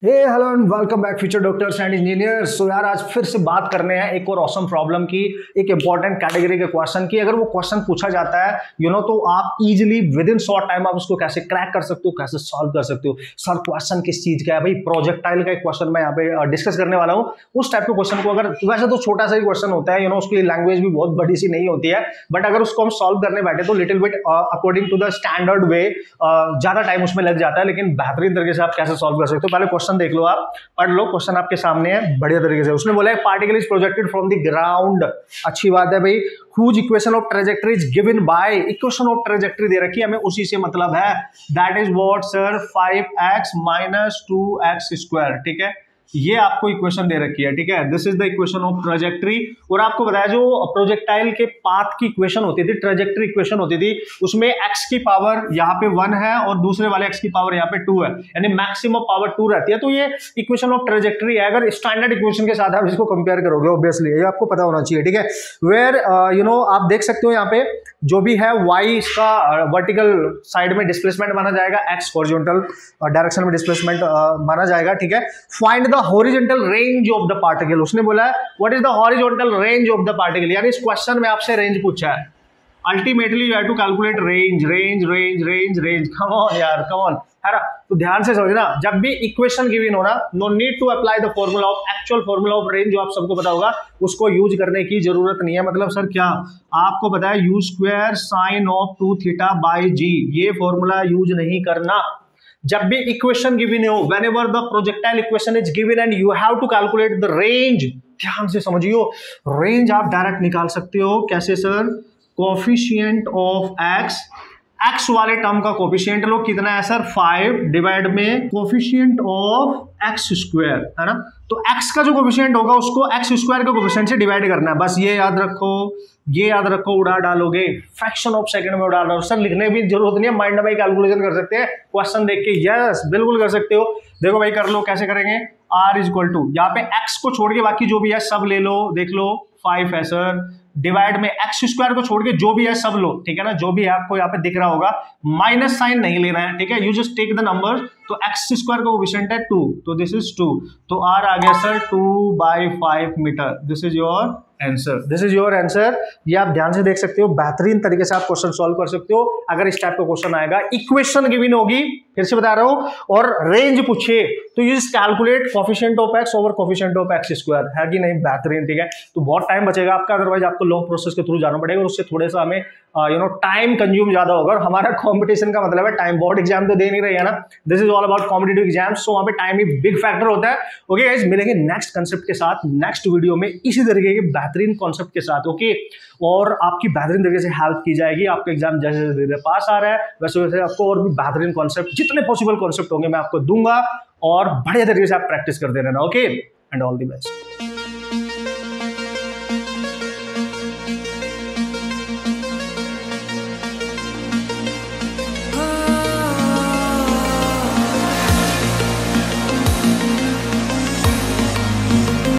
Hey hello and welcome back future doctors and engineers. So यार आज फिर से बात करने हैं एक और ऑसम प्रॉब्लम की, एक इंपॉर्टेंट कैटेगरी के क्वेश्चन की। अगर वो क्वेश्चन पूछा जाता है तो आप easily with in short time आप उसको कैसे क्रैक कर सकते हो, कैसे सॉल्व कर सकते हो। सर क्वेश्चन किस चीज का है भाई? प्रोजेक्टाइल का एक क्वेश्चन मैं यहाँ पे डिस्कस करने वाला हूँ। उस टाइप के क्वेश्चन को अगर वैसे तो छोटा सा ही क्वेश्चन होता है, उसकी लैंग्वेज भी बहुत बड़ी सी नहीं होती है, बट अगर उसको हम सॉल्व करने बैठे तो little bit according to the standard way ज्यादा टाइम उसमें लग जाता है, लेकिन बेहतरीन तरीके से आप कैसे सॉल्व कर सकते हो। पहले क्वेश्चन देख लो, आप पढ़ लो, क्वेश्चन आपके सामने है बढ़िया तरीके से। उसने बोला है particle is projected from the ground. अच्छी बात है भाई। Whose equation of trajectory is given by, equation of trajectory दे रखी है हमें, उसी से मतलब है। That is what sir? 5x - 2x²। ठीक है, ये आपको इक्वेशन दे रखी है। ठीक है, this is the equation of trajectory. और आपको बताया जो प्रोजेक्टाइल के पाथ की इक्वेशन होती थी, ट्रेजेक्टरी इक्वेशन होती थी, उसमें x की पावर यहाँ पे 1 है और दूसरे वाले x की पावर यहाँ पे 2 है, यानी मैक्सिमम पावर 2 रहती है। तो ये इक्वेशन ऑफ ट्रेजेक्टरी है। अगर स्टैंडर्ड इक्वेशन के साथ आप इसको कंपेयर करोगे, ऑब्वियसली ये आपको पता होना चाहिए। ठीक है, वेयर आप देख सकते हो यहाँ पे जो भी है y इसका वर्टिकल साइड में डिस्प्लेसमेंट माना जाएगा, x हॉरिजॉन्टल डायरेक्शन में डिस्प्लेसमेंट माना जाएगा। ठीक है, find the horizontal range of the particle. उसने बोला है what is the horizontal range of the particle, यानी इस क्वेश्चन में आपसे रेंज पूछा है। Ultimately you have to calculate range range range range range. Come on यार, कम ऑन है ना। तो ध्यान से समझना, जब भी इक्वेशन गिवन हो ना, no need to apply the formula of actual formula of range, जो आप सबको पता होगा, उसको यूज करने की जरूरत नहीं है। मतलब सर क्या आपको पता है u² sin of 2θ/g, ये फॉर्मूला यूज नहीं करना। जब भी इक्वेशन गिवन हो, whenever the projectile equation is given and you have to calculate the range, ध्यान से समझियो, रेंज आप डायरेक्ट निकाल सकते हो। कैसे सर? कोफिशिएंट ऑफ एक्स वाले टर्म का कोफिशिएंट लो कितना है सर? 5 डिवाइड में कोफिशिएंट ऑफ x², है ना। तो x का जो कोफिशिएंट होगा उसको x² के कोफिशिएंट से डिवाइड करना है, बस ये याद रखो, ये याद रखो। उड़ा डालोगे, फ्रैक्शन ऑफ सेकंड में उड़ा डालो। सर लिखने की जरूरत नहीं है, माइंड में कैलकुलेशन कर सकते हैं क्वेश्चन देख के। यस बिल्कुल कर सकते हो। देखो भाई कर लो, कैसे करेंगे? r = यहाँ पे x को छोड़ के बाकी जो भी है सब ले लो, देख लो 5 है सर, डिवाइड में x² को छोड़ के जो भी है सब लो। ठीक है ना, जो भी है आपको यहाँ पे दिख रहा होगा, माइनस साइन नहीं लेना है। ठीक है, you just take the number. तो x² का कोएफिशिएंट है 2, तो दिस इज 2, तो r आ गया sir 2/5 metre. This is your answer, this is your answer. ये आप ध्यान से देख सकते हो, बेहतरीन तरीके से आप क्वेश्चन सॉल्व कर सकते हो अगर इस टाइप का क्वेश्चन आएगा। इक्वेशन गिवन होगी, फिर से बता रहा हूं, और रेंज पूछे तो you just calculate coefficient of x over coefficient of x², है कि नहीं? बेहतरीन। ठीक है, तो बहुत टाइम बचेगा आपका, अदरवाइज आपको लॉन्ग प्रोसेस के थ्रू जाना पड़ेगा और उससे थोड़े सा हमें टाइम कंज्यूम ज्यादा होगा। और हमारा कॉम्पिटिशन का मतलब है टाइम, बोर्ड एग्जाम तो दे नहीं रही है ना, this is all about competitive exams, so वहां पे टाइम ही बिग फैक्टर होता है। ओके गाइस, मिलेंगे नेक्स्ट कंसेप्ट के साथ नेक्स्ट वीडियो में इसी तरीके के बेहतरीन कॉन्सेप्ट के साथ। ओके, और आपकी बेहतरीन तरीके से हेल्प की जाएगी। आपका एग्जाम जैसे जैसे पास आ रहा है वैसे वैसे आपको और भी बेहतरीन कॉन्सेप्ट, जितने पॉसिबल कॉन्सेप्ट होंगे मैं आपको दूंगा, और बढ़िया तरीके से आप प्रैक्टिस करते रहना। Okay, and all the best.